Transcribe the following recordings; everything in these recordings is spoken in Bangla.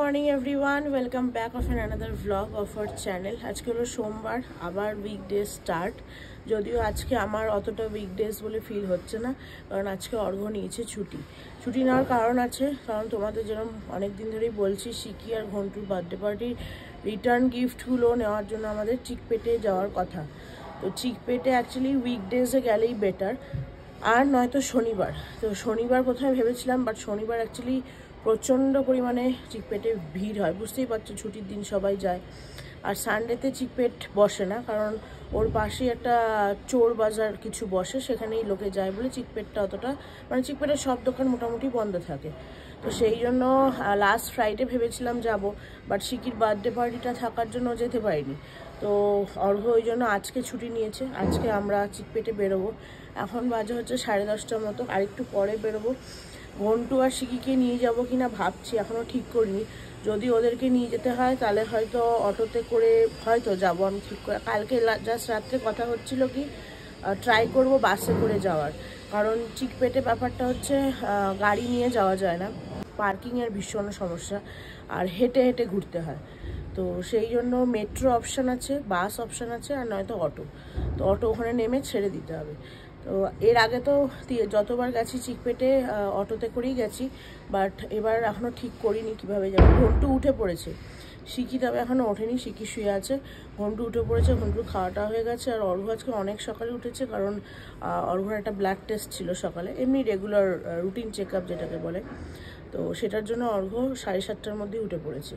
Morning everyone, welcome back of another vlog of our channel. আজকে হলো সোমবার, আবার উইকডেজ স্টার্ট। যদিও আজকে আমার অতটা উইকডেজ বলে ফিল হচ্ছে না, কারণ আজকে অর্ঘ্য নিয়েছে ছুটি নেওয়ার কারণ আছে। কারণ তোমাদের যেরকম অনেক দিন ধরেই বলছি, সিকি আর ঘন্টুর বার্থডে পার্টির রিটার্ন গিফটগুলো নেওয়ার জন্য আমাদের চিকপেটে যাওয়ার কথা। তো চিকপেটে অ্যাকচুয়ালি উইকডেজে গেলেই বেটার, আর নয়তো শনিবার। তো শনিবার কোথায় ভেবেছিলাম, বাট শনিবার অ্যাকচুয়ালি প্রচণ্ড পরিমাণে চিকপেটে ভিড় হয়, বুঝতেই পারছো, ছুটির দিন সবাই যায়। আর সানডেতে চিকপেট বসে না, কারণ ওর পাশেই একটা চোর বাজার কিছু বসে, সেখানেই লোকে যায় বলে চিকপেটটা অতটা, মানে চিকপেটের সব দোকান মোটামুটি বন্ধ থাকে। তো সেই জন্য লাস্ট ফ্রাইডে ভেবেছিলাম যাব, বাট সিকির বার্থডে পার্টিটা থাকার জন্য যেতে পারিনি। তো অর্ঘ্য ওই জন্য আজকে ছুটি নিয়েছে। আজকে আমরা চিকপেটে বেরোবো। এখন বাজে হচ্ছে 10:30টার মতো, আরেকটু পরে বেরোবো। ঘন্টু আর সিকিকে নিয়ে যাব কি না ভাবছি, এখনও ঠিক করিনি। যদি ওদেরকে নিয়ে যেতে হয় তাহলে হয়তো অটোতে করে হয়তো যাবো, আমি ঠিক করে। কালকে জাস্ট রাত্রে কথা হচ্ছিল কি ট্রাই করব বাসে করে যাওয়ার, কারণ চিকপেটে ব্যাপারটা হচ্ছে গাড়ি নিয়ে যাওয়া যায় না, পার্কিংয়ের ভীষণ সমস্যা, আর হেঁটে হেঁটে ঘুরতে হয়। তো সেই জন্য মেট্রো অপশান আছে, বাস অপশান আছে, আর নয়তো অটো। তো অটো ওখানে নেমে ছেড়ে দিতে হবে। তো এর আগে তো যতবার গেছি চিকপেটে অটোতে করেই গেছি, বাট এবার এখনও ঠিক করিনি কীভাবে যাবো। ঘন্টু উঠে পড়েছে, সিকি তবে এখনও ওঠেনি, সিকি শুয়ে আছে। ঘন্টু উঠে পড়েছে, ঘন্টুর খাওয়াটা হয়ে গেছে। আর অর্ঘ্য আজকে অনেক সকালে উঠেছে, কারণ অর্ঘ্যর একটা ব্লাড টেস্ট ছিল সকালে, এমনি রেগুলার রুটিন চেক আপ যেটাকে বলে। তো সেটার জন্য অর্ঘ্য 7:30টার মধ্যেই উঠে পড়েছে।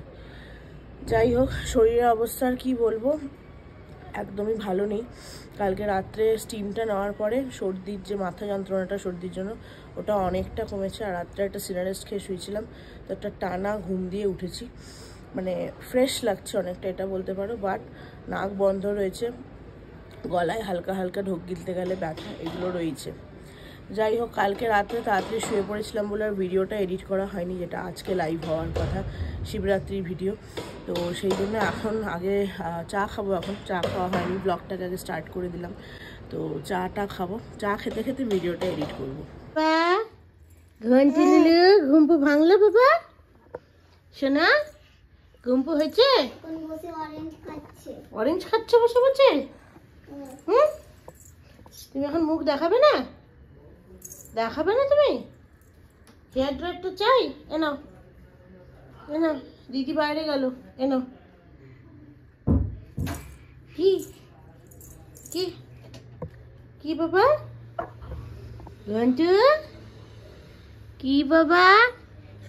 যাই হোক, শরীরের অবস্থা আর কী বলবো, একদমই ভালো নেই। কালকে রাত্রে স্টিমটা নেওয়ার পরে সর্দির যে মাথা যন্ত্রণাটা সর্দির জন্য, ওটা অনেকটা কমেছে। আর রাত্রে একটা সিনারেস্ট খেয়ে শুয়েছিলাম, তো একটা টানা ঘুম দিয়ে উঠেছি, মানে ফ্রেশ লাগছে অনেকটা, এটা বলতে পারো। বাট নাক বন্ধ রয়েছে, গলায় হালকা হালকা ঢোক গিলতে গেলে ব্যথা, এগুলো রয়েছে। যাই হোক, কালকে রাত্রে তাড়াতাড়ি শুয়ে পড়েছিলাম বলে আর ভিডিওটা এডিট করা হয়নি, যেটা আজকে লাইভ হওয়ার কথা, শিবরাত্রির ভিডিও। তো সেই জন্য এখন আগে চা খাবো, এখন চা খাওয়া হয়নি, ব্লগটাকে আগে স্টার্ট করে দিলাম। তো চাটা খাবো, চা খেতে খেতে ভিডিওটা এডিট করবো। ঘন্টি নিলে ঘুমপু ভাঙলো বাবা, শোনা ঘুমপু হয়েছে, অরেঞ্জ খাচ্ছে বসে বসে। তুমি এখন মুখ দেখাবে না, দেখাবে না তুমি? হেয়ার ড্রায়ারটা চাই, এনো এনো, দিদি বাইরে গেল, এনো। কি কি কি বাবা, ঘন্টু কি বাবা,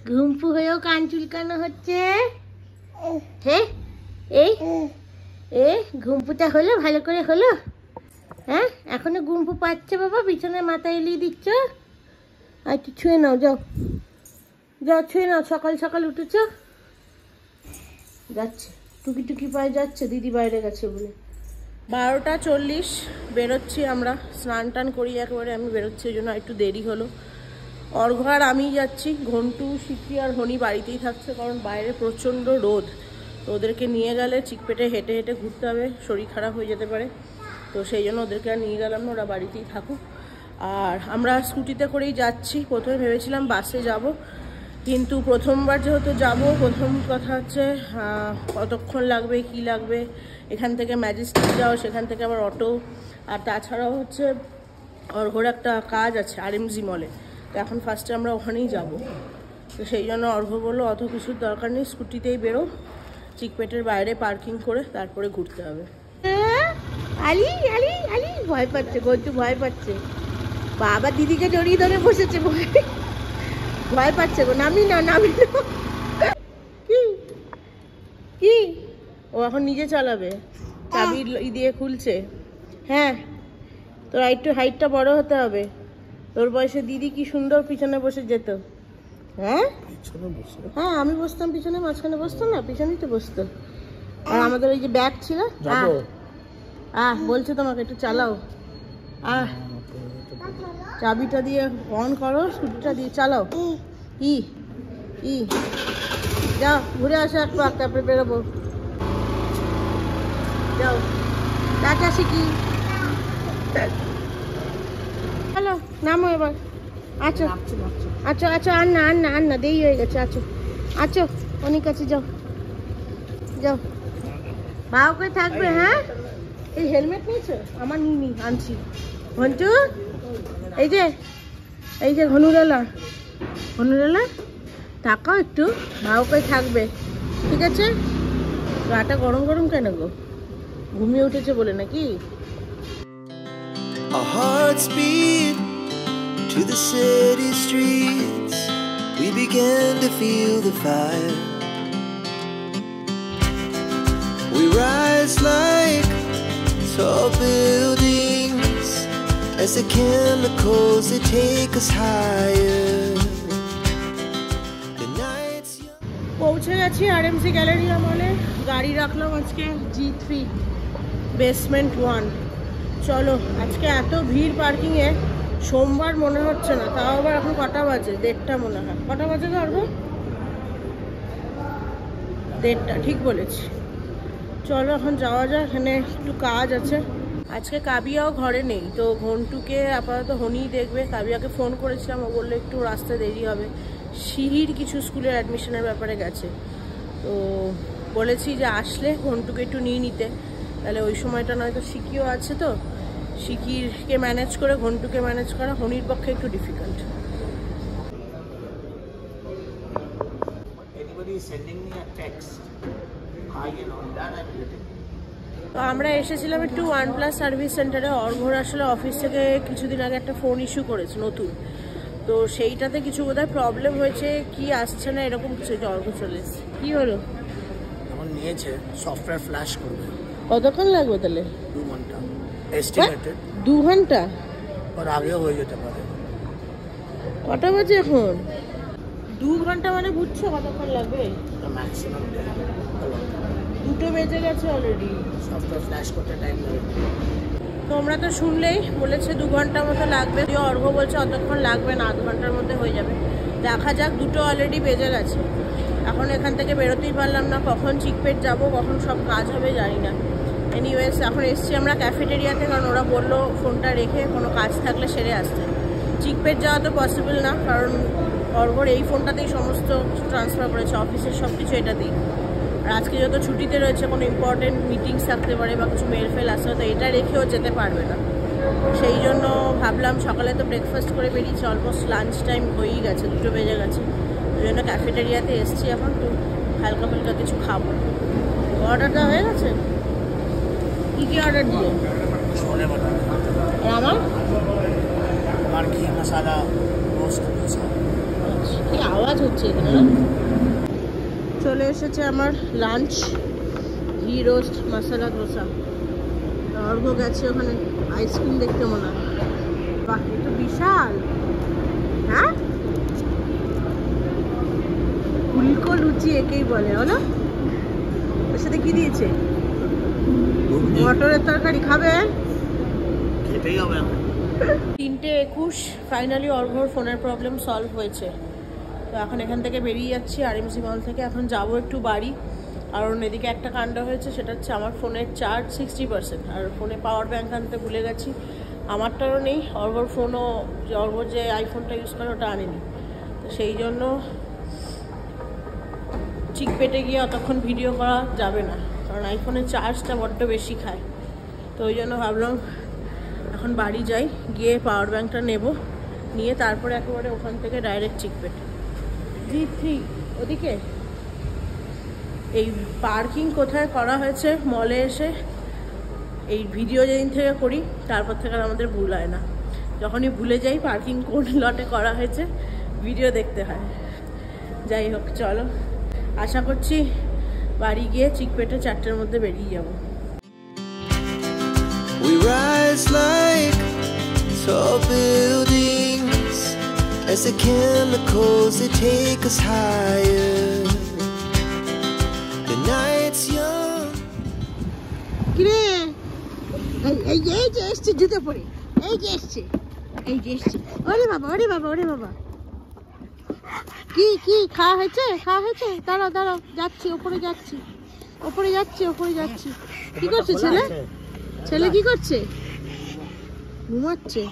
ঘুমপু হয়েও কান চুলকানো হচ্ছে? হ্যাঁ, এই ঘুমপুটা হলো, ভালো করে হলো? হ্যাঁ, এখনো ঘুমপু পাচ্ছে বাবা, বিছানায় মাথা এলিয়ে দিচ্ছ। আর একটু ছুঁয়ে নাও, যাও যাও ছুঁয়ে নাও, সকাল সকাল উঠেছ। যাচ্ছে টুকি টুকি পায়ে যাচ্ছে, দিদি বাইরে গেছে বলে। 12:40 বেরোচ্ছি আমরা, স্নান টান করি একেবারে আমি বেরোচ্ছি, ওই জন্য একটু দেরি হলো। অর্ঘ্য আর আমি যাচ্ছি, ঘন্টু সিকি আর হনি বাড়িতেই থাকছে, কারণ বাইরে প্রচণ্ড রোদ। তো ওদেরকে নিয়ে গেলে চিকপেটে হেঁটে হেঁটে ঘুরতে হবে, শরীর খারাপ হয়ে যেতে পারে। তো সেই জন্য ওদেরকে আর নিয়ে গেলাম না, ওরা বাড়িতেই থাকুক। আর আমরা স্কুটিতে করেই যাচ্ছি। প্রথমে ভেবেছিলাম বাসে যাব, কিন্তু প্রথমবার যেহেতু যাব, প্রথম কথা হচ্ছে কতক্ষণ লাগবে কি লাগবে, এখান থেকে ম্যাজেস্টিক যাও, সেখান থেকে আবার অটো, আর তাছাড়াও হচ্ছে অর্ঘ্যর একটা কাজ আছে RMG মলে। তো এখন ফার্স্টে আমরা ওখানেই যাব। তো সেই জন্য অর্ঘ্য বললো অত কিছুর দরকার নেই, স্কুটিতেই বেরো, চিকপেটের বাইরে পার্কিং করে তারপরে ঘুরতে হবে। আলি আলি আলি ভয় পাচ্ছে, গন্টু ভয় পাচ্ছে, বাবা দিদিকে জড়িয়ে ধরে বসেছে, ভয় পাচ্ছে গো, নামি না নামি না। কি কি ও এখন নিজে চালাবে, চাবি দিয়ে খুলছে। হ্যাঁ, তোর একটু হাইটটা বড় হতে হবে, তোর বয়সে দিদি কি সুন্দর পিছনে বসে যেত। হ্যাঁ হ্যাঁ, আমি বসতাম পিছনে, মাঝখানে বসতো না, পিছনেই তো বসতো। আর আমাদের ওই যে ব্যাগ ছিল, বলছে তোমাকে একটু চালাও, চাবিটা দিয়ে অন করো, স্কুটিটা দিয়ে চালাও। ই ই যাও ঘুরে আসো এক পাক, তারপরে বেরোবো। যাও, টাটা শিখি। চলো নামো এবার, আচ্ছা আচ্ছা আচ্ছা, আর না দেরি হয়ে গেছে, আচ্ছা আচ্ছা অনেক কাছে যাও যাও, মা ওকে থাকবে। হ্যাঁ, এই হেলমেট নিয়েছো? আমার নিনি, আনছি। ঘন্টু, এই যে ঘনুরালা তাকাও একটু, মা ওকে থাকবে, ঠিক আছে? গাটা গরম গরম কেন গো? ঘুমিয়ে উঠেছে বলে নাকি? Our hearts beat to the city streets. We began to feel the fire. We rise like tall buildings as the chemicals that take us higher. The nights পৌঁছে গেছি আরএমসি গ্যালারিয়া মলে। গাড়ি রাখলাম আজকে G3 বেসমেন্ট 1। চলো, আজকে এত ভিড় পার্কিংয়ে, সোমবার মনে হচ্ছে না। তাও আবার এখন কটা বাজে? 1:30 মনে হয়। কটা বাজে ধরবো? 1:30, ঠিক বলেছি। চলো এখন যাওয়া যাক, এখানে একটু কাজ আছে। আজকে কাবিয়াও ঘরে নেই, তো ঘন্টুকে আপাতত হনিই দেখবে। কাবিয়াকে ফোন করেছিলাম, ও বললো একটু রাস্তা দেরি হবে, সিঁড়ির কিছু স্কুলের অ্যাডমিশনের ব্যাপারে গেছে। তো বলেছি যে আসলে ঘন্টুকে একটু নিয়ে নিতে, তাহলে ওই সময়টা নয়তো শিকিও আছে, তো শিকিরকে ম্যানেজ করে ঘন্টুকে ম্যানেজ করা হনির পক্ষে একটু ডিফিকাল্ট। তো আমরা এসেছিলাম একটু OnePlus সার্ভিস সেন্টারে। অর্ঘর আসলে অফিস থেকে কিছুদিন আগে একটা ফোন ইস্যু করেছে নতুন, তো সেইটাতে কিছু বোধহয় প্রবলেম হয়েছে, কি আসছে না এরকম কিছু। অর্ঘ চলে এসেছে। কি হলো? এখন নিয়েছে, সফটওয়্যার ফ্ল্যাশ করবে। কতক্ষণ লাগবে তাহলে? 2 ঘন্টা এস্টিমেটেড। 2 ঘন্টা? আর আগেও হয়ে যেতে পারে। কটা বাজে এখন? 2 ঘন্টা মানে বুঝছো কতক্ষণ লাগবে? ম্যাক্সিমাম 2টো বেজে গেছে অলরেডি। সফটওয়্যার ফ্ল্যাশ করতে টাইম লাগে। তোমরা তো শুনলেই, বলেছে 2 ঘন্টার মতো লাগবে। অর্ঘ বলছে অতক্ষণ লাগবে না, 8 ঘন্টার মধ্যে হয়ে যাবে। দেখা যাক, 2টো অলরেডি বেজে গেছে। এখন এখান থেকে বেরোতেই পারলাম না, কখন চিকপেট যাব, কখন সব কাজ হবে জানি না। এনিওয়েজ, এখন এসছি আমরা ক্যাফেটেরিয়াতে, কারণ ওরা বললো ফোনটা রেখে কোনো কাজ থাকলে সেরে আসতে। চিকপেট যাওয়া তো পসিবল না, কারণ অর্ঘর এই ফোনটাতেই সমস্ত ট্রান্সফার করেছে, অফিসের সব কিছু এটাতেই। আর আজকে যত ছুটিতে রয়েছে, কোনো ইম্পর্টেন্ট মিটিংস থাকতে পারে বা কিছু মেল ফেল আসতে, তো এটা রেখেও যেতে পারবে না। সেই জন্য ভাবলাম, সকালে তো ব্রেকফাস্ট করে বেরিয়েছি, অলমোস্ট লাঞ্চ টাইম হয়েই গেছে, 2টো বেজে গেছে। ওই জন্য ক্যাফেটেরিয়াতে এসছি, এখন একটু হালকা ফুলকা কিছু খাবো। অর্ডারটা হয়ে গেছে? কি অর্ডার দিলে? ছোলে বাটার। আর আমার ঘি মশলা রোস্ট। কি আওয়াজ হচ্ছে এখানে না? চলে এসেছে আমার লাঞ্চ, ঘি রোস্ট মশলা ধোসা। অর্ঘ গেছে ওখানে আইসক্রিম দেখতে মনে হয়। বাহ, এটা বিশাল। হ্যাঁ, ফুলকো লুচি একেই বলে, হলো? ওর সাথে কি দিয়েছে? মটরের তরকারি। খাবে? খেতেই হবে। 3:21 ফাইনালি অর্ঘর ফোনের প্রবলেম সলভ হয়েছে। তো এখন এখান থেকে বেরিয়ে যাচ্ছি আরএমসি মল থেকে। এখন যাবো একটু বাড়ি, কারণ এদিকে একটা কাণ্ড হয়েছে, সেটা হচ্ছে আমার ফোনের চার্জ 60%, আর ফোনে পাওয়ার ব্যাঙ্ক আনতে ভুলে গেছি। আমারটারও নেই, অর্ঘর ফোনও, অর্ঘর যে আইফোনটা ইউজ করে ওটা আনেনি। তো সেই জন্য চিকপেটে গিয়ে অতক্ষণ ভিডিও করা যাবে না, কারণ আইফোনের চার্জটা বড্ড বেশি খায়। তো ওই জন্য ভাবলাম এখন বাড়ি যাই, গিয়ে পাওয়ার ব্যাঙ্কটা নেব, নিয়ে তারপরে একেবারে ওখান থেকে ডাইরেক্ট চিকপেট। G3 ওদিকে। এই পার্কিং কোথায় করা হয়েছে মলে এসে, এই ভিডিও যেদিন থেকে করি তারপর থেকে আমাদের ভুল হয় না। যখনই ভুলে যাই পার্কিং কোন লটে করা হয়েছে, ভিডিও দেখতে হয়। যাই হোক, চলো, আশা করছি বাড়ি গিয়ে চিকপেটে 4টের মধ্যে বেরিয়ে যাব। we rise like tall buildings as the chemicals that take us higher. The night's young. কিরে, এই যে এসছে জুতো পরে, এই যে এসছে। ওরে বাবা, ওরে বাবা, ওরে বাবা। কি খাওয়া হয়েছে? দাঁড়াও, যাচ্ছি, ওপরে যাচ্ছি। কি করছে ছেলে? কি করছে? ঘুমাচ্ছে।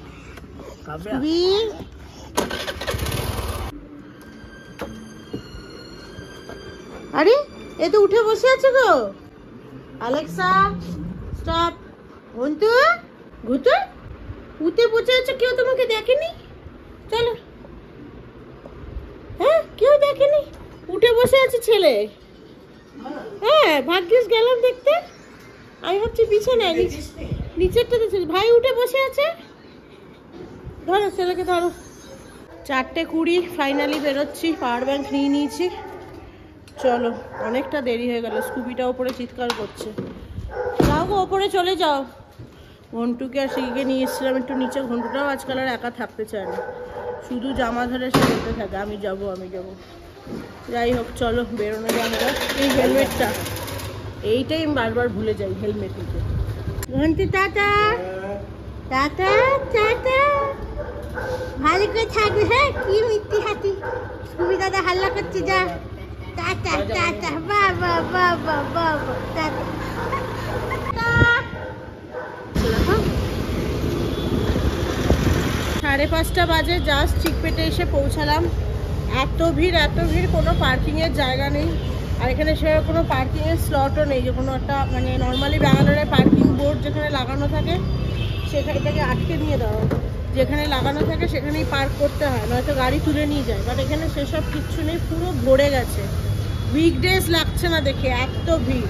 আরে এ তো উঠে বসে আছে গো। Alexa stop. ঘুন্তু ঘুতু উঠে বসে আছে, কেউ তোমাকে দেখেনি? চলো। হ্যাঁ কেউ দেখেনি, উঠে বসে আছে ছেলে। হ্যাঁ ভাগ্যিস গেলাম দেখতে। আমি ভাবছি বিছানায় নিচেরটাতে ছিল, ভাই উঠে বসে আছে। ধরো ছেলেকে ধরো। 4:20 ফাইনালি বেরোচ্ছি, পাওয়ার ব্যাংক নিয়ে নিয়েছি। চলো, অনেকটা দেরি হয়ে গেল। স্কুবিটা ওপরে চিৎকার করছে। যাও গো ওপরে চলে যাও। ঘন্টুকে আর শিখে নিয়ে এসেছিলাম একটু নিচে। ঘন্টুটাও আজকাল আর একা থাকতে চায় না, শুধু জামা ধরে সে বলতে থাকে আমি যাব আমি যাব। যাই হোক চলো বেরোনো যাবে। এই হেলমেটটা, এইটাই আমি বারবার ভুলে যাই হেলমেট নিতে। ঘন্টু টাটা টাটা টাটা, ভালো করে থাকবে। হ্যাঁ কি মিথ্যি হাতি। স্কুবি দাদা হাল্লা করছে, যা টাটা টাটা, বাবা বাবা বাবা টাটা। 5:30 বাজে, জাস্ট চিকপেটে এসে পৌঁছালাম। এত ভিড় কোনো পার্কিংয়ের জায়গা নেই। আর এখানে সে কোনো পার্কিংয়ের স্লটও নেই, যে কোনো একটা মানে নর্মালি ব্যাঙ্গালোরে পার্কিং বোর্ড যেখানে লাগানো থাকে সেখানে থেকে আটকে নিয়ে দেওয়া, যেখানে লাগানো থাকে সেখানেই পার্ক করতে হয়, নয়তো গাড়ি তুলে নিয়ে যায়। বাট এখানে সেসব কিচ্ছু নেই, পুরো ভরে গেছে। উইকডেজ লাগছে না দেখে, এত ভিড়।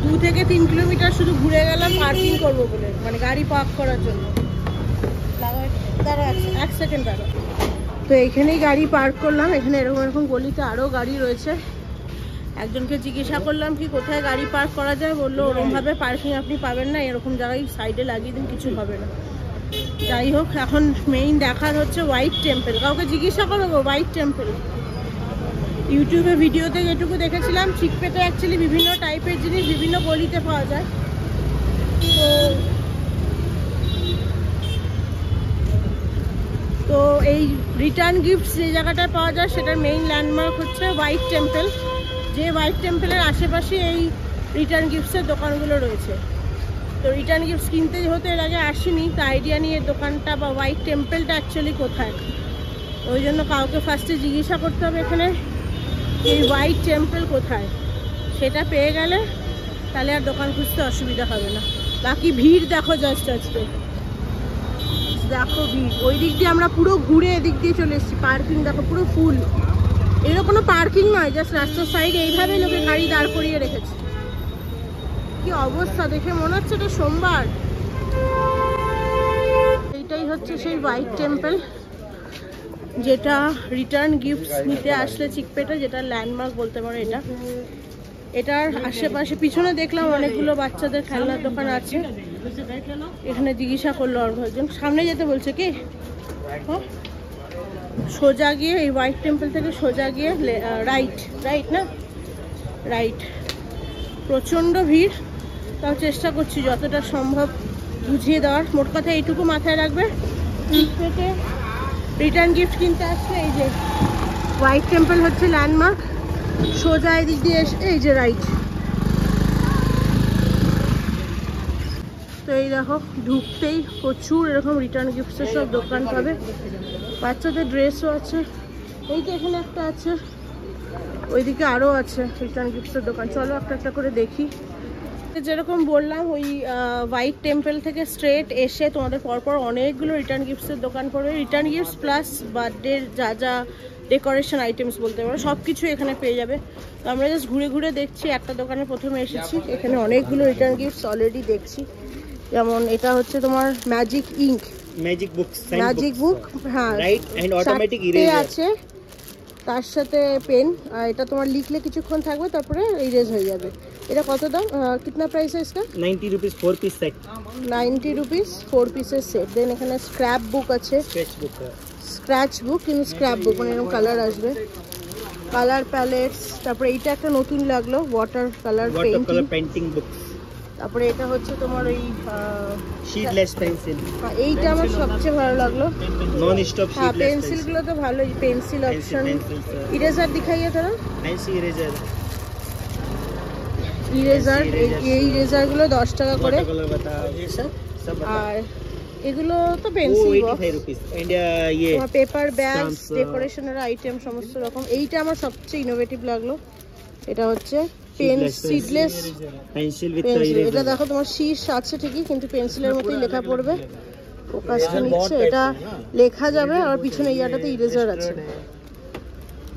2 থেকে 3 কিলোমিটার শুধু ঘুরে গেলাম পার্কিং করবো বলে, মানে গাড়ি পার্ক করার জন্য। দাঁড়া 1 সেকেন্ড দাঁড়া। তো এখানেই গাড়ি পার্ক করলাম। এখানে এরকম গলিতে আরও গাড়ি রয়েছে। একজনকে জিজ্ঞাসা করলাম কি কোথায় গাড়ি পার্ক করা যায়, বললো ওরকমভাবে পার্কিং আপনি পাবেন না, এরকম জায়গায় সাইডে লাগিয়ে দিন, কিছু হবে না। যাই হোক, এখন মেইন দেখার হচ্ছে হোয়াইট টেম্পল। কাউকে জিজ্ঞাসা করবো হোয়াইট টেম্পল। ইউটিউবে ভিডিওতে যেটুকু দেখেছিলাম, চিকপেটে অ্যাকচুয়ালি বিভিন্ন টাইপের জিনিস বিভিন্ন গলিতে পাওয়া যায়। তো এই রিটার্ন গিফট যে জায়গাটায় পাওয়া যায় সেটার মেইন ল্যান্ডমার্ক হচ্ছে হোয়াইট টেম্পল। যে হোয়াইট টেম্পলের আশেপাশে এই রিটার্ন গিফটসের দোকানগুলো রয়েছে। তো রিটার্ন গিফটস কিনতে যেহেতু এর আগে আসিনি, তো আইডিয়া নিয়ে দোকানটা বা হোয়াইট টেম্পলটা অ্যাকচুয়ালি কোথায়, ওই জন্য কাউকে ফার্স্টে জিজ্ঞাসা করতে হবে এখানে এই হোয়াইট টেম্পল কোথায়। সেটা পেয়ে গেলে তাহলে আর দোকান খুঁজতে অসুবিধা হবে না। বাকি ভিড় দেখো, জাস্ট আজকে দেখো ভিড়। ওই দিক দিয়ে আমরা পুরো ঘুরে এদিক দিয়ে চলে এসেছি। পার্কিং দেখো পুরো ফুল। এরকম কোনো পার্কিং নয়, জাস্ট রাস্তার সাইডে এইভাবে লোকে গাড়ি দাঁড় করিয়ে রেখেছে। কি অবস্থা, দেখে মনে হচ্ছে এটা সোমবার। এইটাই হচ্ছে সেই হোয়াইট টেম্পল, যেটা রিটার্ন গিফটস নিতে আসলে চিকপেটে, যেটা ল্যান্ডমার্ক বলতে পারো এটা। এটার আশেপাশে পিছনে দেখলাম অনেকগুলো বাচ্চাদের খেলনার দোকান আছে। এখানে জিজ্ঞাসা করলো আর একজন, সামনে যেতে বলছে কি, সোজা গিয়ে এই হোয়াইট টেম্পল থেকে সোজা গিয়ে রাইট না রাইট। প্রচণ্ড ভিড়, তাও চেষ্টা করছি যতটা সম্ভব বুঝিয়ে দেওয়ার। মোট কথা এইটুকু মাথায় রাখবে, চিকপেটে রিটার্ন গিফট কিনতে আসলে এই যে হোয়াইট টেম্পল হচ্ছে ল্যান্ডমার্ক। সোজা এদিক দিয়ে এসে এই যে রাইট। তো এই দেখো ঢুকতেই প্রচুর এরকম রিটার্ন গিফটসের সব দোকান পাবে। বাচ্চাদের ড্রেসও আছে, এই তো এখানে একটা আছে, ওইদিকে আরও আছে রিটার্ন গিফটসের দোকান। চলো একটা একটা করে দেখি। যেরকম বললাম, ওই হোয়াইট টেম্পল থেকে স্ট্রেট এসে তোমাদের পরপর অনেকগুলো রিটার্ন গিফটসের দোকান পড়বে। রিটার্ন গিফটস প্লাস বার্থডের যা যা ডেকোরেশন আইটেমস বলতে পারো সব কিছু এখানে পেয়ে যাবে। তো আমরা জাস্ট ঘুরে ঘুরে দেখছি। একটা দোকানে প্রথমে এসেছি, এখানে অনেকগুলো রিটার্ন গিফটস অলরেডি দেখছি। যেমন এটা হচ্ছে তোমার ম্যাজিক ইঙ্ক, ম্যাজিক বুক, হ্যাঁ রাইট, এন্ড অটোমেটিক ইরেজার আছে, তার সাথে পেন। আর এটা তোমার লিখলে কিছুক্ষণ থাকবে, তারপরে ইরেজ হয়ে যাবে। এটা কত দাম, কিতনা প্রাইস है इसका? 90 रुपीस 4 पीस सेट। 90 रुपीस 4 পিসের সেট। দেন এখানে স্ক্র্যাপ বুক আছে, স্ক্র্যাচ বুক কিন্তু স্ক্র্যাপ বুক, মানে এরকম কালার আসবে। কালার প্যালেটস, তারপরে এইটা একটা নতুন লাগলো ওয়াটার কালার পেইন্টিং বুক। তারপরে এটা হচ্ছে তোমার ওই शीटलेस पेंसिल, এইটা আমার সবচেয়ে ভালো লাগলো, नॉन स्टॉप হ্যাঁ शीटलेस পেন্সিল গুলো তো ভালোই, পেন্সিল অপশন। ইরেজার দিখাইয়ে তারা, फैंसी इरेजर, ইরেজার, এই ইরেজার গুলো 10 টাকা করে। कलर बता ये सब আর এগুলো তো পেন্সিল বক্স, 85 रुपीस। एंड ये পেপার ব্যাগ, ডেকোরেশনের আইটেম সমস্ত রকম। এইটা আমার সবচেয়ে ইনোভেটিভ লাগলো, এটা হচ্ছে pen seedless pencil with pencil. Eraser. এটা দেখো তোমার শীর্ষ আছে ঠিকই, কিন্তু পেন্সিলের মতোই লেখা পড়বে। ফোকাসটা নিচ্ছে, এটা লেখা যাবে। আর পিছনে ইয়াটাতে ইরেজার আছে,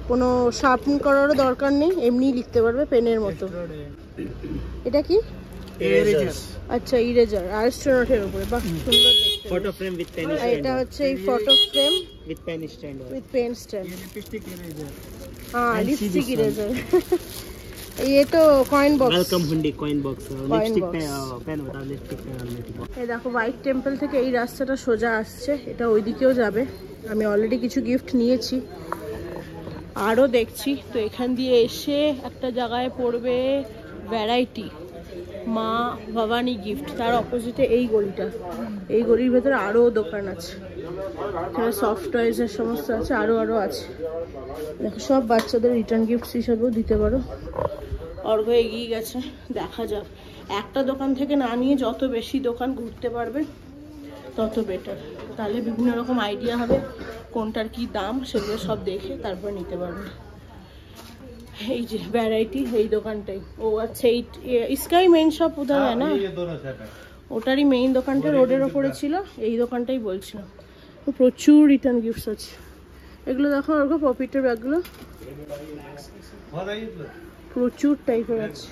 কোনো শার্পনিং করারও দরকার নেই, এমনি লিখতে পারবে পেনের মতো। এটা কি? ইরেজার। আচ্ছা ইরেজার আর স্টোনাটের উপরে, বাহ সুন্দর দেখতে। ফটো ফ্রেম উইথ পেন আর এটা হচ্ছে এই photo frame with pen stand with pen stand। lipstick eraser हाँ लिपस्टिक इरेजर। ये तो coin box. welcome hundi coin box lipstick box। pen bata lipstick pen এই দেখো হোয়াইট টেম্পল থেকে এই রাস্তাটা সোজা আসছে, এটা ওইদিকেও যাবে। আমি অলরেডি কিছু গিফট নিয়েছি, আরও দেখছি। তো এখান দিয়ে এসে একটা জায়গায় পড়বে ভ্যারাইটি, মা ভবানী গিফট। তার অপোজিটে এই গলিটা, এই গলির ভেতরে আরও দোকান আছে। এখানে সফট টয়েসের সমস্ত আছে, আরও আছে। দেখো সব বাচ্চাদের রিটার্ন গিফট হিসাবেও দিতে পারো। অর্ঘ এগিয়ে গেছে, দেখা যাক। একটা দোকান থেকে না নিয়ে যত বেশি দোকান ঘুরতে পারবে তত বেটার, তাহলে বিভিন্ন রকম আইডিয়া হবে কোনটার কি দাম, সেগুলো সব দেখে তারপর নিতে পারবে। এই যে ভ্যারাইটি, এই দোকানটাই। ও আচ্ছা, এই ইসকাই মেইন শপ উধার হয় না, ওটারই মেইন দোকানটা রোডের ওপরে ছিল, এই দোকানটাই বলছিলাম। প্রচুর রিটার্ন গিফটস আছে। এগুলো দেখো ওরকম পপিটের ব্যাগগুলো প্রচুর টাইপের আছে।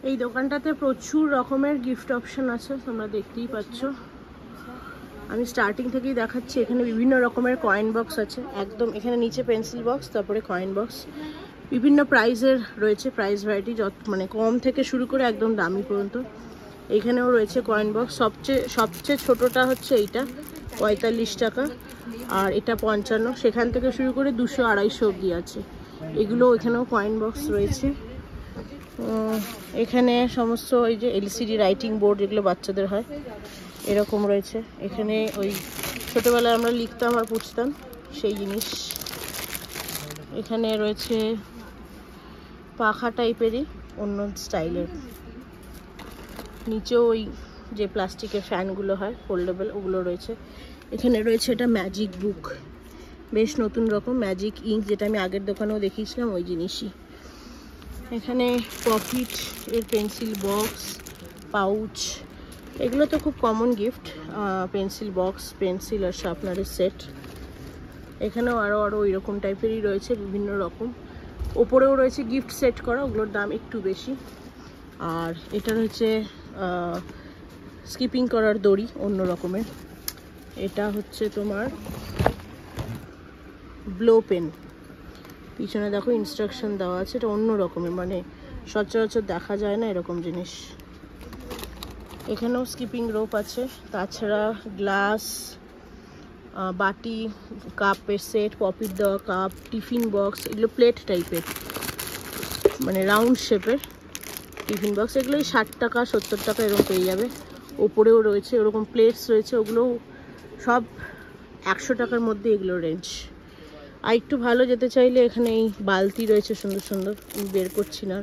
এই দোকানটাতে প্রচুর রকমের গিফট অপশন আছে, তোমরা দেখতেই পাচ্ছ। আমি স্টার্টিং থেকেই দেখাচ্ছি। এখানে বিভিন্ন রকমের কয়েন বক্স আছে, একদম এখানে নিচে পেন্সিল বক্স, তারপরে কয়েন বক্স। বিভিন্ন প্রাইজের রয়েছে, প্রাইস ভ্যারাইটি মানে কম থেকে শুরু করে একদম দামি পর্যন্ত। এখানেও রয়েছে কয়েন বক্স। সবচেয়ে ছোটোটা হচ্ছে এইটা 45 টাকা, আর এটা 55। সেখান থেকে শুরু করে 200-250 অবধি আছে। এগুলো এখানেও কয়েন বক্স রয়েছে। এখানে সমস্ত ওই যে এলসিডি রাইটিং বোর্ড, যেগুলো বাচ্চাদের হয়, এরকম রয়েছে। এখানে ওই ছোটোবেলায় আমরা লিখতাম আর পুছতাম সেই জিনিস। এখানে রয়েছে পাখা টাইপেরই অন্য স্টাইলের। নিচেও ওই যে প্লাস্টিকের ফ্যানগুলো হয় ফোল্ডেবল, ওগুলো রয়েছে। এখানে রয়েছে এটা ম্যাজিক বুক, বেশ নতুন রকম ম্যাজিক ইঙ্ক, যেটা আমি আগের দোকানেও দেখিয়েছিলাম ওই জিনিসই। এখানে পকেট এর পেন্সিল বক্স, পাউচ, এগুলো তো খুব common gift. Pencil box, pencil আর শার্পনারের সেট। এখানেও আরও ওই রকম টাইপেরই রয়েছে বিভিন্ন রকম। ওপরেও রয়েছে গিফট সেট করা, ওগুলোর দাম একটু বেশি। আর এটা হচ্ছে স্কিপিং করার দড়ি অন্য রকমের। এটা হচ্ছে তোমার ব্লো পেন, পিছনে দেখো ইনস্ট্রাকশন দেওয়া আছে। এটা অন্য রকমের, মানে সচরাচর দেখা যায় না এরকম জিনিস। এখানেও স্কিপিং রোপ আছে। তাছাড়া গ্লাস, বাটি, কাপের সেট, পপিট দেওয়া কাপ, টিফিন বক্স, এগুলো প্লেট টাইপের, মানে রাউন্ড শেপের টিফিন বক্স। এগুলোই 60 টাকা 70 টাকা এরকম পেয়ে যাবে। ওপরেও রয়েছে ওরকম প্লেটস রয়েছে, ওগুলোও সব 100 টাকার মধ্যে এগুলো রেঞ্জ। আর একটু ভালো যেতে চাইলে এখানে এই বালতি রয়েছে সুন্দর সুন্দর, বের করছি না।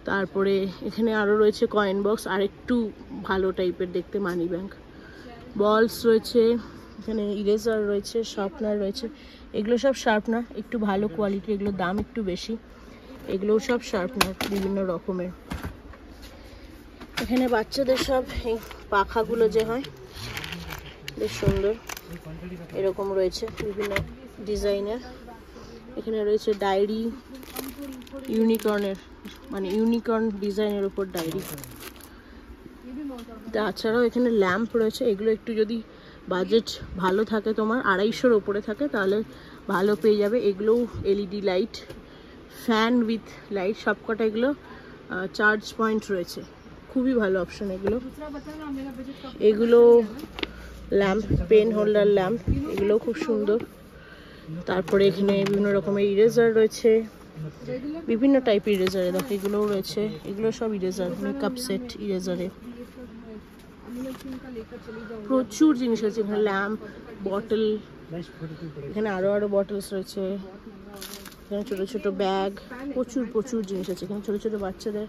তারপরে এখানে আরও রয়েছে কয়েন বক্স, আর একটু ভালো টাইপের দেখতে মানি ব্যাগ। বলস রয়েছে, এখানে ইরেজার রয়েছে, শার্পনার রয়েছে। এগুলো সব শার্পনার, একটু ভালো কোয়ালিটি, এগুলোর দাম একটু বেশি। এগুলোও সব শার্পনার বিভিন্ন রকমের। এখানে বাচ্চাদের সব এই পাখাগুলো যে হয় বেশ সুন্দর, এরকম রয়েছে বিভিন্ন ডিজাইনের। এখানে রয়েছে ডায়েরি, ইউনিকর্নের, মানে ইউনিকর্ন ডিজাইনের উপর ডায়েরি। তাছাড়াও এখানে ল্যাম্প রয়েছে। এগুলো একটু যদি বাজেট ভালো থাকে, তোমার 250-র ওপরে থাকে, তাহলে ভালো পেয়ে যাবে। এগুলোও LED light, fan with light, সবকটা এগুলো চার্জ পয়েন্ট রয়েছে, খুবই ভালো অপশন এগুলো। এগুলো ল্যাম্প, পেন হোল্ডার ল্যাম্প, এগুলোও খুব সুন্দর। তারপরে এখানে বিভিন্ন রকমের ইরেজার রয়েছে, বিভিন্ন টাইপের ইরেজারে দেখো এগুলোও রয়েছে। এগুলো সব ইরেজার, মেকআপ সেট ইরেজারে প্রচুর জিনিস আছে। এখানে ল্যাম্প, বটল, এখানে আরো বটলস রয়েছে। এখানে ছোট ছোট ব্যাগ, প্রচুর জিনিস আছে। এখানে ছোট ছোট বাচ্চাদের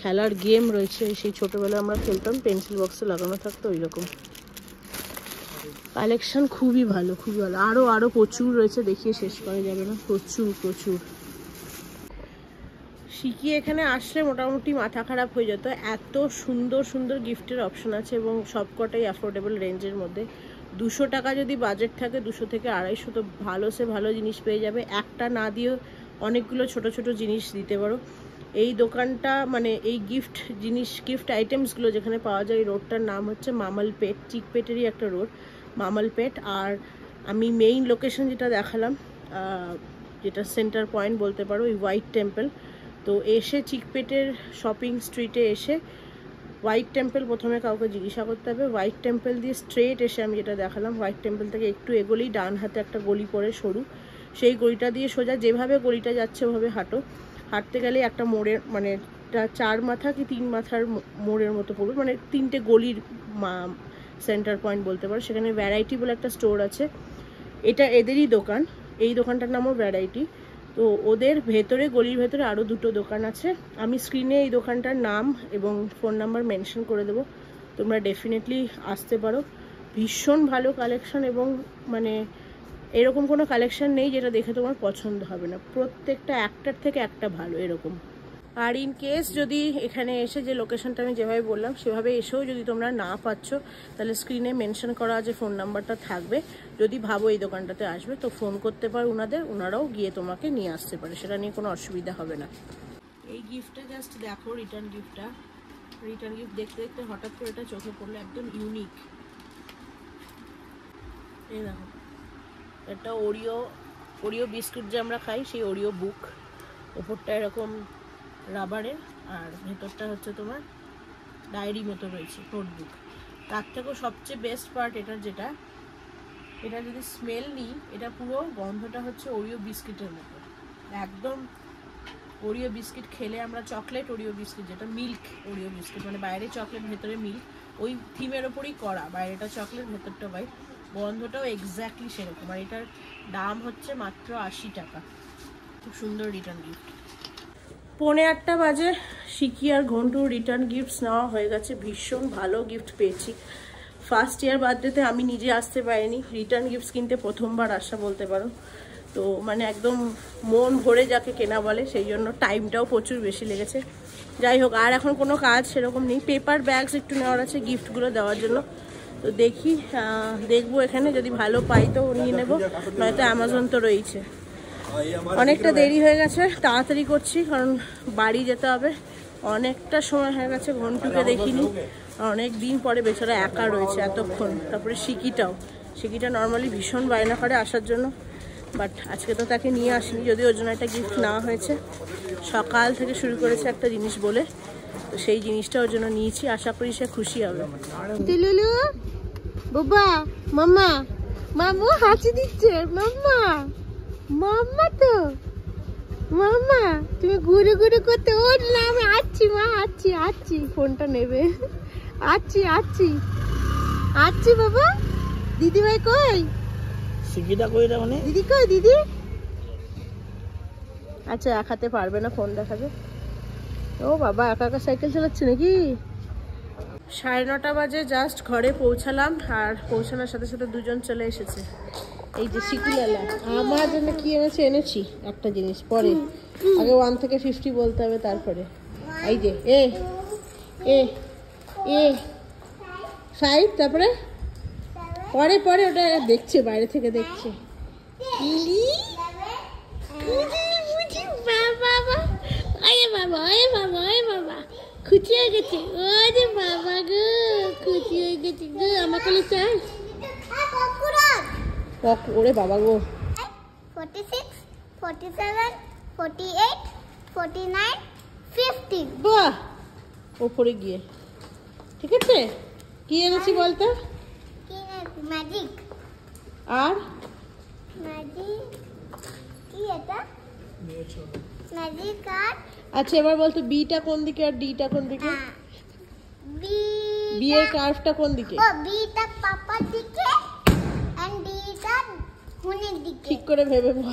খেলার গেম রয়েছে, সেই ছোটবেলায় আমরা খেলতাম, পেন্সিল বক্সে লাগানো থাকতো ওই রকম। কালেকশন খুবই ভালো, খুবই ভালো। আরো প্রচুর রয়েছে, দেখিয়ে শেষ করা যাবে না, প্রচুর। শিখি এখানে আসলে মোটামুটি মাথা খারাপ হয়ে যেত, এত সুন্দর সুন্দর গিফটের অপশন আছে এবং সবকটাই অ্যাফোর্ডেবল রেঞ্জের মধ্যে। 200 টাকা যদি বাজেট থাকে, 200 থেকে 250 তো ভালো সে ভালো জিনিস পেয়ে যাবে। একটা না দিয়েও অনেকগুলো ছোট ছোট জিনিস দিতে পারো। এই দোকানটা মানে এই গিফট আইটেমসগুলো যেখানে পাওয়া যায়, এই রোডটার নাম হচ্ছে মামালপেট, চিকপেটেরই একটা রোড, মামালপেট। আর আমি মেইন লোকেশন যেটা দেখালাম, যেটা সেন্টার পয়েন্ট বলতে পারো, ওই হোয়াইট টেম্পল। তো এসে চিকপেটের শপিং স্ট্রিটে এসে হোয়াইট টেম্পল প্রথমে কাউকে জিজ্ঞাসা করতে হবে। হোয়াইট টেম্পল দিয়ে স্ট্রেট এসে আমি যেটা দেখালাম, হোয়াইট টেম্পল থেকে একটু এগোলেই ডান হাতে একটা গলি পড়ে সরু, সেই গলিটা দিয়ে সোজা যেভাবে গলিটা যাচ্ছে ওভাবে হাঁটো। হাঁটতে গেলে একটা মোড়ের মানে 4 মাথা কি 3 মাথার মোড়ের মতো পড়বে, মানে 3টে গলির সেন্টার পয়েন্ট বলতে পারো। সেখানে ভ্যারাইটি বলে একটা স্টোর আছে, এটা এদেরই দোকান। এই দোকানটার নামও ভ্যারাইটি। তো ওদের ভেতরে, গলির ভেতরে আরও 2টো দোকান আছে। আমি স্ক্রিনে এই দোকানটার নাম এবং ফোন নাম্বার মেনশন করে দেবো, তোমরা ডেফিনেটলি আসতে পারো। ভীষণ ভালো কালেকশন এবং মানে এরকম কোনো কালেকশন নেই যেটা দেখে তোমার পছন্দ হবে না, প্রত্যেকটা একটার থেকে একটা ভালো এরকম। আর ইন কেস যদি এখানে এসে যে লোকেশনটা আমি যেভাবে বললাম সেভাবে এসেও যদি তোমরা না পাচ্ছ, তাহলে স্ক্রিনে মেনশন করা যে ফোন নাম্বারটা থাকবে, যদি ভাবো এই দোকানটাতে আসবে তো ফোন করতে পারো ওনারাও গিয়ে তোমাকে নিয়ে আসতে পারে, সেটা নিয়ে কোনো অসুবিধা হবে না। এই গিফটটা জাস্ট দেখো, রিটার্ন গিফট দেখতে দেখতে হঠাৎ করে এটা চোখে পড়লো, একদম ইউনিক। এই দেখো, একটা ওরিও বিস্কুট যে আমরা খাই, সেই ওরিও বুক, ওপরটা এরকম রাবারের আর ভেতরটা হচ্ছে তোমার ডায়েরি মতো রয়েছে, নোটবুক। তার থেকেও সবচেয়ে বেস্ট পার্ট এটার যেটা, এটা যদি স্মেল নিই, এটা পুরো গন্ধটা হচ্ছে ওরিও বিস্কিটের মতো, একদম ওরিও বিস্কিট খেলে আমরা চকলেট ওরিও বিস্কিট, যেটা মিল্ক ওরিও বিস্কিট, মানে বাইরে চকলেট ভেতরে মিল্ক, ওই থিমের ওপরই করা, বাইরেটা চকলেট ভেতরটা হোয়াইট, গন্ধটাও এক্স্যাক্টলি সেরকম। আর এটার দাম হচ্ছে মাত্র 80 টাকা। খুব সুন্দর রিটার্ন গিফট। 8:45 বাজে, শিকি আর ঘন্টুর রিটার্ন গিফটস নেওয়া হয়ে গেছে। ভীষণ ভালো গিফট পেয়েছি। ফার্স্ট ইয়ার বার্থডেতে আমি নিজে আসতে পারিনি, রিটার্ন গিফটস কিনতে প্রথমবার আসা বলতে পারো। তো মানে একদম মন ভরে যাকে কেনা বলে, সেই জন্য টাইমটাও প্রচুর বেশি লেগেছে। যাই হোক, আর এখন কোনো কাজ সেরকম নেই, পেপার ব্যাগস একটু নেওয়ার আছে গিফটগুলো দেওয়ার জন্য। তো দেখবো এখানে যদি ভালো পাই তো নিয়ে নেবো, নয়তো অ্যামাজন তো রয়েছে। অনেকটা দেরি হয়ে গেছে, তাড়াতাড়ি করছি কারণ বাড়ি যেতে হবে। অনেকটা সময় হয়ে গেছে ঘন্টুকে দেখিনি, অনেক দিন পরে বেচারা একা রয়েছে এতক্ষণ। তারপরে শিকিটা নর্মালি ভীষণ বায়না করে আসার জন্য, বাট আজকে তো তাকে নিয়ে আসিনি, যদি ওর জন্য একটা গিফট নেওয়া হয়েছে। সকাল থেকে শুরু করেছে একটা জিনিস বলে, তো সেই জিনিসটা ওর জন্য নিয়েছি, আশা করি সে খুশি হবে। লুলু বাবা, মাম্মা, মামু হাসি দিচ্ছে, মাম্মা মাম্মা তো মাম্মা, তুমি ঘুরে ঘুরে করতে, ও না আমি আসছি মা, আসছি ফোনটা নেবে, আসছি বাবা। দিদি ভাই কই? শিকিটা কই রে? মানে দিদি কই? দিদি আচ্ছা, এক হাতে পারবে না ফোন দেখাবে। ও বাবা, একা সাইকেল চালাচ্ছে নাকি? 9:30 বাজে জাস্ট ঘরে পৌঁছালাম, আর পৌঁছানোর সাথে সাথে দুজন চলে এসেছে। এই যে শিকুলালা আমার জন্য কি এনেছি একটা জিনিস, পরে আগে 1 থেকে 50 বলতে হবে, তারপরে এই যে এ 5, তারপরে পরে ওটা দেখছে, বাইরে থেকে দেখছে। বাবা খুশি হয়ে গেছে, ওরে বাবা গো, খুশি হয়ে গেছে গো। আমার কাছে চাই, ওরে বাবা গো। 46, 47, 48, 49, 50। বাহ, ওপরে গিয়ে ঠিক আছে। কি এনেছি বলতো? ম্যাজিক। আর ম্যাজিক কি এটা? ম্যাজিক আর আচ্ছা, এবার বলতো বিটা কোন দিকে আর ডিটা কোন দিকে? বি এর কার্ভটা কোন দিকে? ও বিটা পাপার দিকে এন্ড ডিটা হুনের দিকে। ঠিক করে ভেবে বল।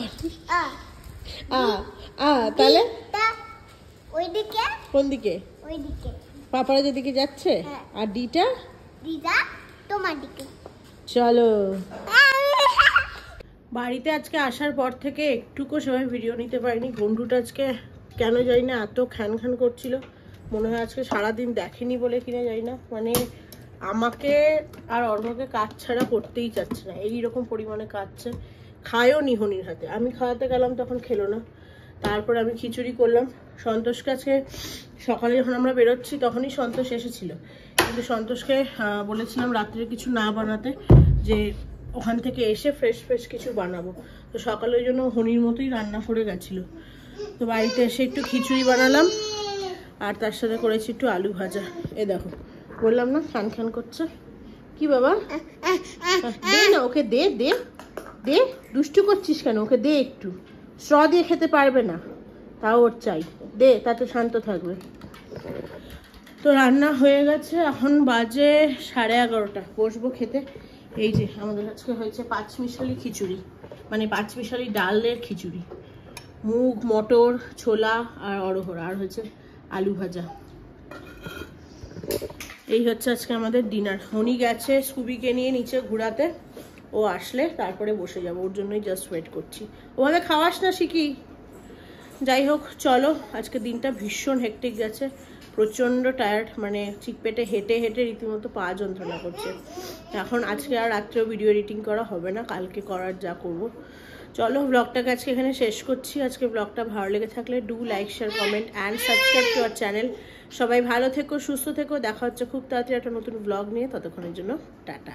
তাহলে ওই দিকে। কোন দিকে? ওই দিকে। পাপারা যেদিকে যাচ্ছে। আর ডিটা তোমার দিকে। চলো। বাড়িতে আজকে আসার পর থেকে একটুকু সময় ভিডিও নিতে পারিনি। ঘন্টুটা আজকে কেন জানি না এত খ্যান খ্যান করছিল, মনে হয় আজকে সারাদিন দেখেনি বলে কিনা জানি না, মানে আমাকে আর অর্ঘকে কাজ ছাড়া করতেই চাচ্ছে না, এইরকম পরিমাণে কাঁদছে। খায়ও নি হনির হাতে, আমি খাওয়াতে গেলাম তখন খেলো না। তারপর আমি খিচুড়ি করলাম সন্তোষকে। আজকে সকালে যখন আমরা বেরোচ্ছি তখনই সন্তোষ এসেছিল, কিন্তু সন্তোষকে বলেছিলাম রাত্রে কিছু না বানাতে, যে ওখান থেকে এসে ফ্রেশ ফ্রেশ কিছু বানাবো। তো সকালে ওই জন্য হনির মতোই রান্না করে গেছিলো। তো বাড়িতে এসে একটু খিচুড়ি বানালাম আর তার সাথে করেছি একটু আলু ভাজা। এ দেখো, বললাম না খান খান করছে। কি বাবা, দে না ওকে, দে দে দে, দুষ্টু করছিস কেন? ওকে দে একটু, স্ট্র দিয়ে খেতে পারবে না, তাও ওর চাই, দে, তাতে শান্ত থাকবে। তো রান্না হয়ে গেছে, এখন বাজে 11:30, বসবো খেতে। এই যে আমাদের আজকে হয়েছে 5 মিশালি খিচুড়ি, মানে 5 মিশালি ডালের খিচুড়ি, মুগ, মটর, ছোলা আর অড়হর, আর হয়েছে আলু ভাজা। এই হচ্ছে আজকে আমাদের ডিনার। হনি গেছে স্কুবিকে নিয়ে নিচে ঘোরাতে, ও আসলে তারপরে বসে যাবো, ওর জন্যই জাস্ট ওয়েট করছি। ওভাবে খাওয়াস না শিখি। যাই হোক চলো, আজকে দিনটা ভীষণ হেক্টিক গেছে, প্রচণ্ড টায়ার্ড, মানে চিকপেটে হেঁটে হেঁটে রীতিমতো পা যন্ত্রণা করছে। এখন আজকে আর রাত্রেও ভিডিও এডিটিং করা হবে না, কালকে করার যা করব। চলো ব্লগটাকে আজকে এখানে শেষ করছি। আজকে ব্লগটা ভালো লেগে থাকলে do like, share, comment and subscribe to our channel. সবাই ভালো থেকো, সুস্থ থেকো, দেখা হচ্ছে খুব তাড়াতাড়ি একটা নতুন ব্লগ নিয়ে। ততক্ষণের জন্য টাটা।